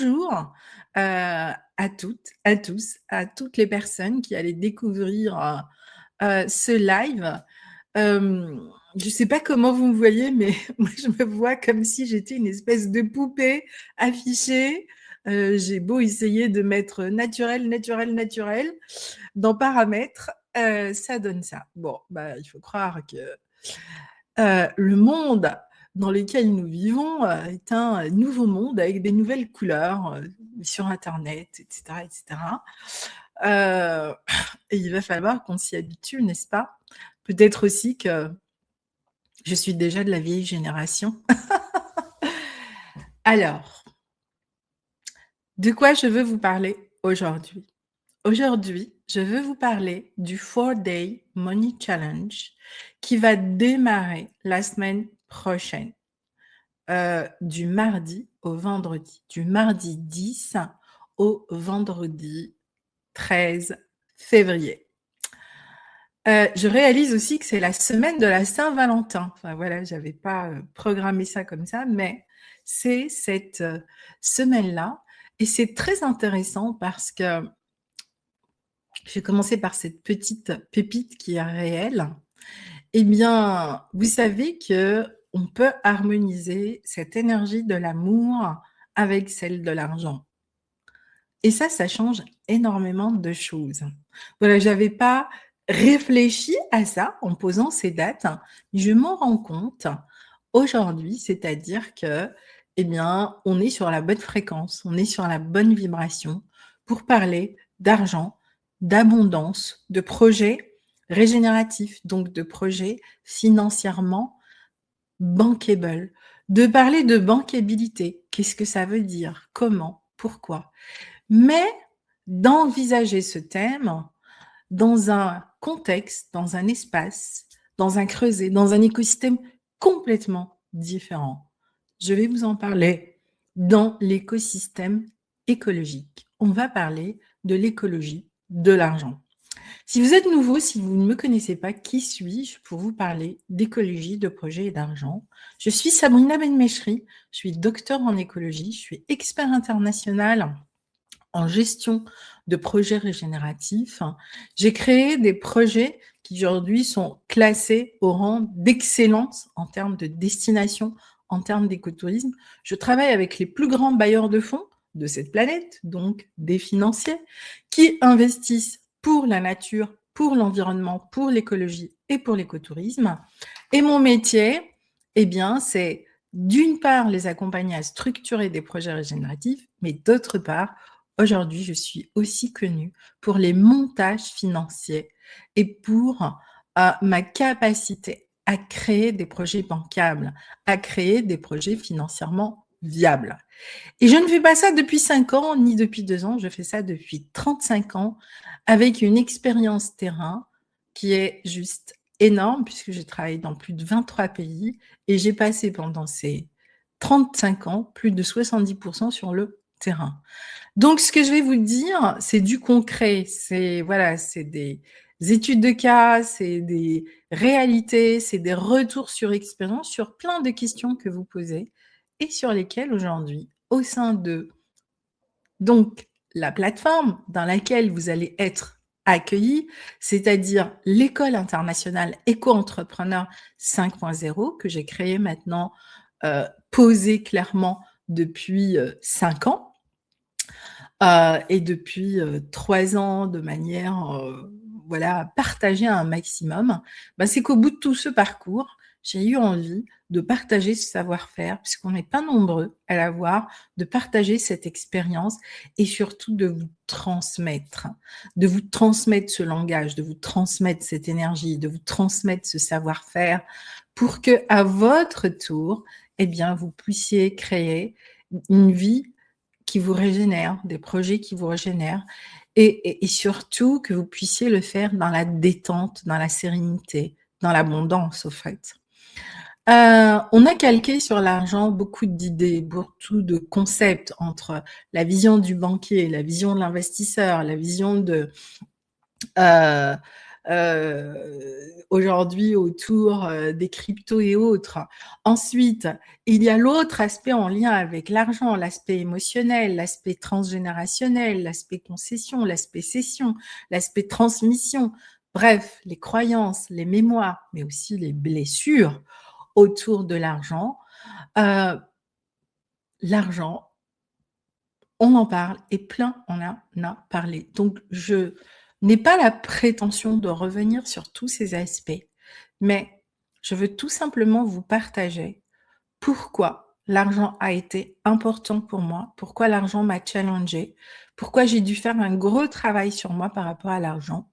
bonjour à toutes, à tous, à toutes les personnes qui allaient découvrir ce live. Je ne sais pas comment vous me voyez, mais moi je me vois comme si j'étais une espèce de poupée affichée. J'ai beau essayer de mettre naturel, naturel, naturel dans paramètres, ça donne ça. Bon, bah, il faut croire que le monde dans lequel nous vivons est un nouveau monde avec des nouvelles couleurs sur Internet, etc. etc. Et il va falloir qu'on s'y habitue, n'est-ce pas? Peut-être aussi que je suis déjà de la vieille génération. Alors, de quoi je veux vous parler aujourd'hui? Aujourd'hui, je veux vous parler du 4-Day Money Challenge qui va démarrer la semaine prochaine. Du mardi au vendredi, du mardi 10 au vendredi 13 février. Je réalise aussi que c'est la semaine de la Saint-Valentin. Enfin voilà, j'avais pas programmé ça comme ça, mais c'est cette semaine-là. Et c'est très intéressant parce que j'ai commencé par cette petite pépite qui est réelle. Eh bien, vous savez que on peut harmoniser cette énergie de l'amour avec celle de l'argent. Et ça change énormément de choses. Voilà, j'avais pas réfléchi à ça en posant ces dates. Je m'en rends compte aujourd'hui, c'est-à-dire que, eh bien, on est sur la bonne fréquence, on est sur la bonne vibration pour parler d'argent, d'abondance, de projets régénératifs, donc de projets financièrement bankable, de parler de bankabilité. Qu'est-ce que ça veut dire? Comment? Pourquoi? Mais d'envisager ce thème dans un contexte, dans un espace, dans un creuset, dans un écosystème complètement différent. Je vais vous en parler dans l'écosystème écologique. On va parler de l'écologie de l'argent. Si vous êtes nouveau, si vous ne me connaissez pas, qui suis-je pour vous parler d'écologie, de projets et d'argent? Je suis Sabrina Benmechri, je suis docteur en écologie, je suis expert international en gestion de projets régénératifs. J'ai créé des projets qui aujourd'hui sont classés au rang d'excellence en termes de destination, en termes d'écotourisme. Je travaille avec les plus grands bailleurs de fonds de cette planète, donc des financiers, qui investissent pour la nature, pour l'environnement, pour l'écologie et pour l'écotourisme. Et mon métier, eh bien, c'est d'une part les accompagner à structurer des projets régénératifs, mais d'autre part, aujourd'hui, je suis aussi connue pour les montages financiers et pour ma capacité à créer des projets bancables, à créer des projets financièrement viables. Et je ne fais pas ça depuis 5 ans, ni depuis 2 ans, je fais ça depuis 35 ans avec une expérience terrain qui est juste énorme puisque j'ai travaillé dans plus de 23 pays et j'ai passé pendant ces 35 ans plus de 70% sur le terrain. Donc, ce que je vais vous dire, c'est du concret. C'est voilà, c'est des études de cas, c'est des réalités, c'est des retours sur expérience sur plein de questions que vous posez et sur lesquelles aujourd'hui, au sein de donc la plateforme dans laquelle vous allez être accueillis, c'est-à-dire l'école internationale éco-entrepreneur 5.0 que j'ai créée maintenant, posée clairement depuis 5 ans. Et depuis 3 ans, de manière voilà, partagée un maximum, c'est qu'au bout de tout ce parcours, j'ai eu envie de partager ce savoir-faire, puisqu'on n'est pas nombreux à l'avoir, de partager cette expérience et surtout de vous transmettre ce langage, de vous transmettre cette énergie, de vous transmettre ce savoir-faire pour que, à votre tour, eh bien, vous puissiez créer une vie qui vous régénère, des projets qui vous régénèrent et surtout que vous puissiez le faire dans la détente, dans la sérénité, dans l'abondance au fait. On a calqué sur l'argent beaucoup d'idées, beaucoup de concepts entre la vision du banquier, la vision de l'investisseur, la vision de aujourd'hui autour des cryptos et autres. Ensuite, il y a l'autre aspect en lien avec l'argent, l'aspect émotionnel, l'aspect transgénérationnel, l'aspect concession, l'aspect cession, l'aspect transmission. Bref, les croyances, les mémoires, mais aussi les blessures autour de l'argent. L'argent, on en parle et plein on en a parlé. Donc, je n'ai pas la prétention de revenir sur tous ces aspects, mais je veux tout simplement vous partager pourquoi l'argent a été important pour moi, pourquoi l'argent m'a challengée, pourquoi j'ai dû faire un gros travail sur moi par rapport à l'argent.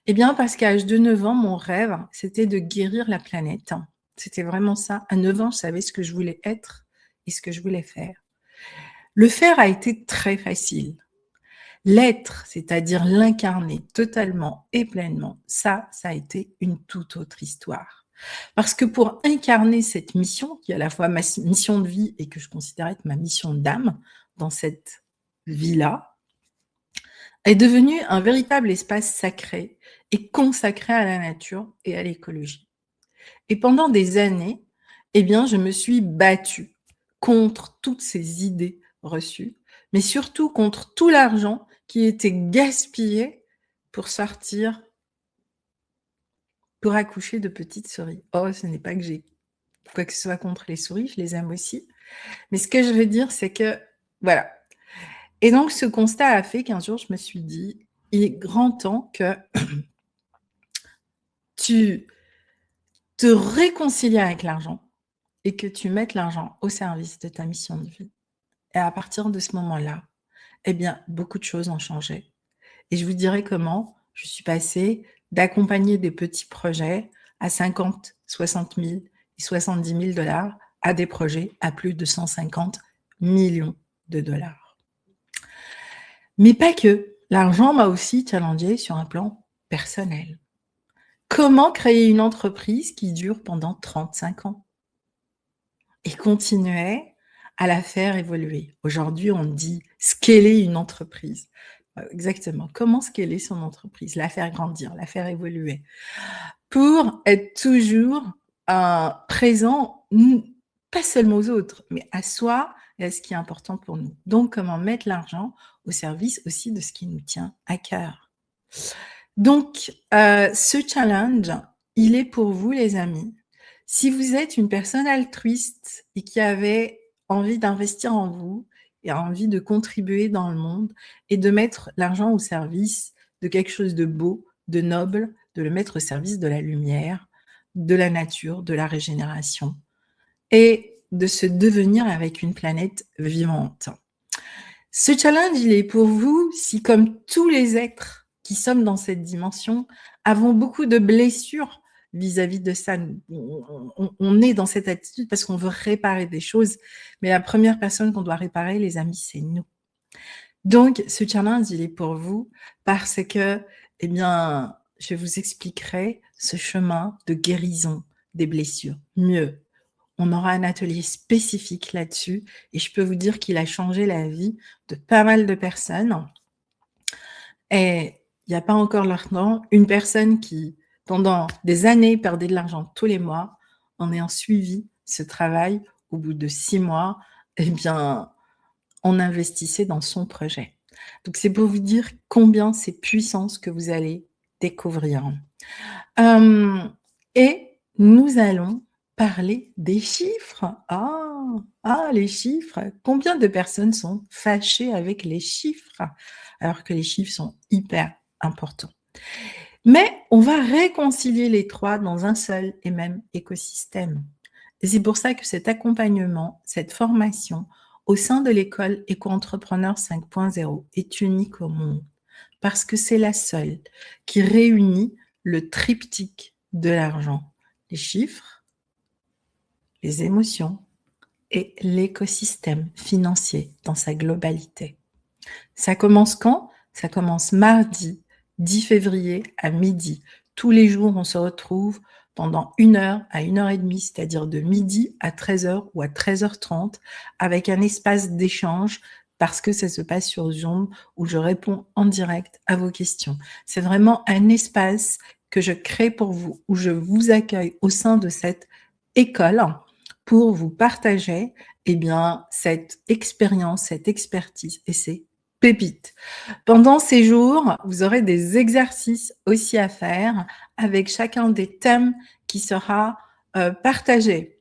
Eh bien, parce qu'à l'âge de 9 ans, mon rêve, c'était de guérir la planète. C'était vraiment ça. À 9 ans, je savais ce que je voulais être et ce que je voulais faire. Le faire a été très facile. L'être, c'est-à-dire l'incarner totalement et pleinement, ça a été une toute autre histoire. Parce que pour incarner cette mission, qui est à la fois ma mission de vie et que je considère être ma mission d'âme dans cette vie-là, est devenu un véritable espace sacré et consacré à la nature et à l'écologie. Et pendant des années, eh bien, je me suis battue contre toutes ces idées reçues, mais surtout contre tout l'argent qui était gaspillé pour sortir, pour accoucher de petites souris. Oh, ce n'est pas que j'ai quoi que ce soit contre les souris, je les aime aussi. Mais ce que je veux dire, c'est que, voilà. Et donc, ce constat a fait qu'un jour, je me suis dit, il est grand temps que tu te réconcilies avec l'argent et que tu mettes l'argent au service de ta mission de vie. Et à partir de ce moment-là, eh bien, beaucoup de choses ont changé. Et je vous dirai comment je suis passée d'accompagner des petits projets à 50, 60 000 et 70 000 dollars à des projets à plus de 150 millions de dollars. Mais pas que. L'argent m'a aussi challengée sur un plan personnel. Comment créer une entreprise qui dure pendant 35 ans et continuer à la faire évoluer? Aujourd'hui, on dit scaler une entreprise. Exactement. Comment scaler son entreprise? La faire grandir, la faire évoluer. Pour être toujours présent, pas seulement aux autres, mais à soi et à ce qui est important pour nous. Donc, comment mettre l'argent au service aussi de ce qui nous tient à cœur. Donc, ce challenge, il est pour vous, les amis. Si vous êtes une personne altruiste et qui avait envie d'investir en vous et envie de contribuer dans le monde et de mettre l'argent au service de quelque chose de beau, de noble, de le mettre au service de la lumière, de la nature, de la régénération et de se devenir avec une planète vivante. Ce challenge, il est pour vous si, comme tous les êtres qui sommes dans cette dimension, avons beaucoup de blessures vis-à-vis de ça. On est dans cette attitude parce qu'on veut réparer des choses, mais la première personne qu'on doit réparer, les amis, c'est nous. Donc, ce challenge, il est pour vous parce que, eh bien, je vous expliquerai ce chemin de guérison des blessures. Mieux, on aura un atelier spécifique là-dessus et je peux vous dire qu'il a changé la vie de pas mal de personnes. Et il n'y a pas encore longtemps, une personne qui, pendant des années, perdait de l'argent tous les mois, en ayant suivi ce travail, au bout de 6 mois, eh bien, on investissait dans son projet. Donc, c'est pour vous dire combien c'est puissant ce que vous allez découvrir. Et nous allons parler des chiffres. Les chiffres. Combien de personnes sont fâchées avec les chiffres, alors que les chiffres sont hyper importants? Mais on va réconcilier les trois dans un seul et même écosystème. Et c'est pour ça que cet accompagnement, cette formation au sein de l'école Éco-entrepreneur 5.0 est unique au monde, parce que c'est la seule qui réunit le triptyque de l'argent, les chiffres, les émotions et l'écosystème financier dans sa globalité. Ça commence quand? Ça commence mardi 10 février à midi. Tous les jours, on se retrouve pendant 1 heure à 1 heure et demie, c'est-à-dire de midi à 13h ou à 13h30, avec un espace d'échange parce que ça se passe sur Zoom où je réponds en direct à vos questions. C'est vraiment un espace que je crée pour vous, où je vous accueille au sein de cette école pour vous partager eh bien, cette expérience, cette expertise et ces pépites. Pendant ces jours, vous aurez des exercices aussi à faire avec chacun des thèmes qui sera partagé.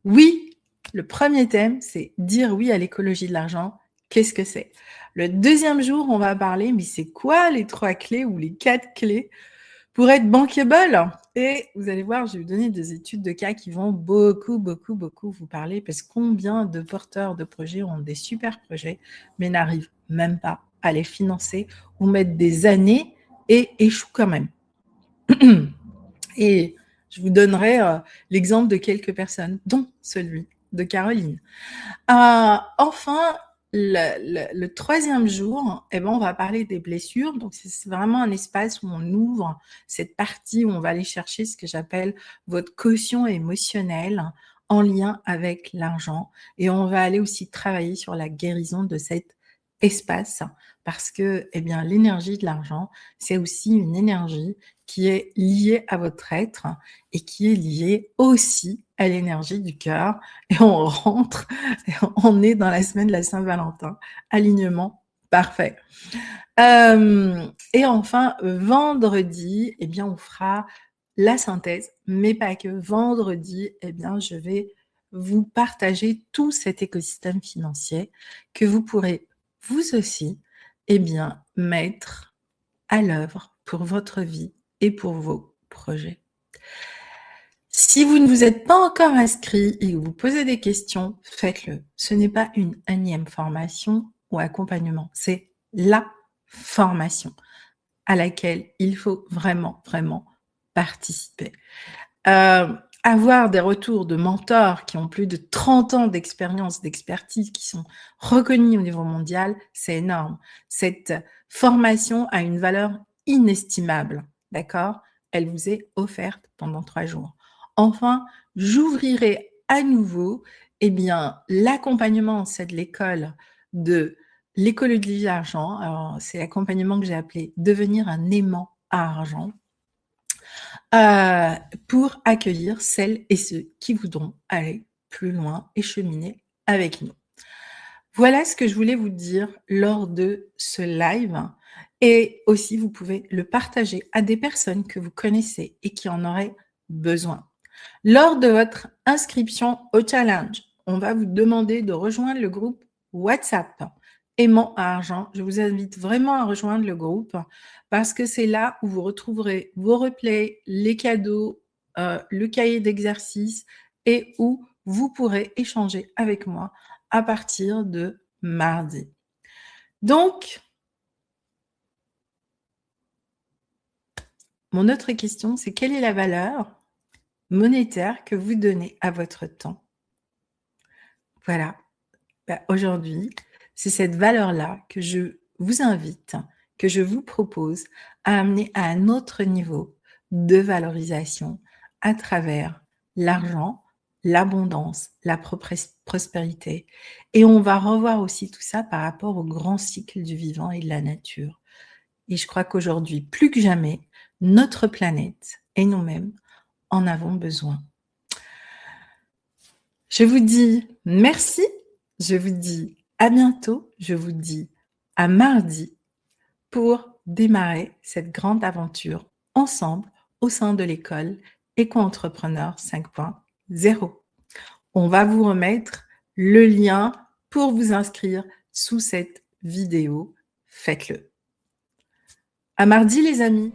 Oui, le premier thème, c'est dire oui à l'écologie de l'argent. Qu'est-ce que c'est? Le deuxième jour, on va parler, mais c'est quoi les 3 clés ou les 4 clés pour être bankable? Et vous allez voir, je vais vous donner des études de cas qui vont beaucoup vous parler, parce que combien de porteurs de projets ont des super projets, mais n'arrivent même pas à les financer ou mettent des années et échouent quand même. Et je vous donnerai l'exemple de quelques personnes, dont celui de Caroline. Enfin, le troisième jour, eh ben, on va parler des blessures. Donc, c'est vraiment un espace où on ouvre cette partie où on va aller chercher ce que j'appelle votre quotient émotionnel en lien avec l'argent. Et on va aller aussi travailler sur la guérison de cet espace, parce que eh bien, l'énergie de l'argent, c'est aussi une énergie qui est liée à votre être et qui est liée aussi à l'énergie du cœur. Et on rentre, on est dans la semaine de la Saint-Valentin. Alignement parfait. Et enfin, vendredi, eh bien, on fera la synthèse, mais pas que. Vendredi, eh bien, je vais vous partager tout cet écosystème financier que vous pourrez vous aussi, eh bien, mettre à l'œuvre pour votre vie et pour vos projets. Si vous ne vous êtes pas encore inscrit et que vous posez des questions, faites-le. Ce n'est pas une énième formation ou accompagnement, c'est la formation à laquelle il faut vraiment participer. Avoir des retours de mentors qui ont plus de 30 ans d'expérience, d'expertise, qui sont reconnus au niveau mondial, c'est énorme. Cette formation a une valeur inestimable, d'accord? Elle vous est offerte pendant 3 jours. Enfin, j'ouvrirai à nouveau, eh bien, l'accompagnement, c'est de l'école de l'écologie d'argent. Alors, c'est l'accompagnement que j'ai appelé devenir un aimant à argent. Pour accueillir celles et ceux qui voudront aller plus loin et cheminer avec nous. Voilà ce que je voulais vous dire lors de ce live, et aussi vous pouvez le partager à des personnes que vous connaissez et qui en auraient besoin. Lors de votre inscription au challenge, on va vous demander de rejoindre le groupe WhatsApp Aimant à argent. Je vous invite vraiment à rejoindre le groupe, parce que c'est là où vous retrouverez vos replays, les cadeaux, le cahier d'exercice, et où vous pourrez échanger avec moi à partir de mardi. Donc, mon autre question, c'est quelle est la valeur monétaire que vous donnez à votre temps? Voilà. Aujourd'hui, c'est cette valeur-là que je vous invite, que je vous propose à amener à un autre niveau de valorisation à travers l'argent, l'abondance, la prospérité. Et on va revoir aussi tout ça par rapport au grand cycle du vivant et de la nature. Et je crois qu'aujourd'hui, plus que jamais, notre planète et nous-mêmes en avons besoin. Je vous dis merci, je vous dis à bientôt, je vous dis à mardi pour démarrer cette grande aventure ensemble au sein de l'école Éco-entrepreneur 5.0. On va vous remettre le lien pour vous inscrire sous cette vidéo. Faites-le. À mardi les amis.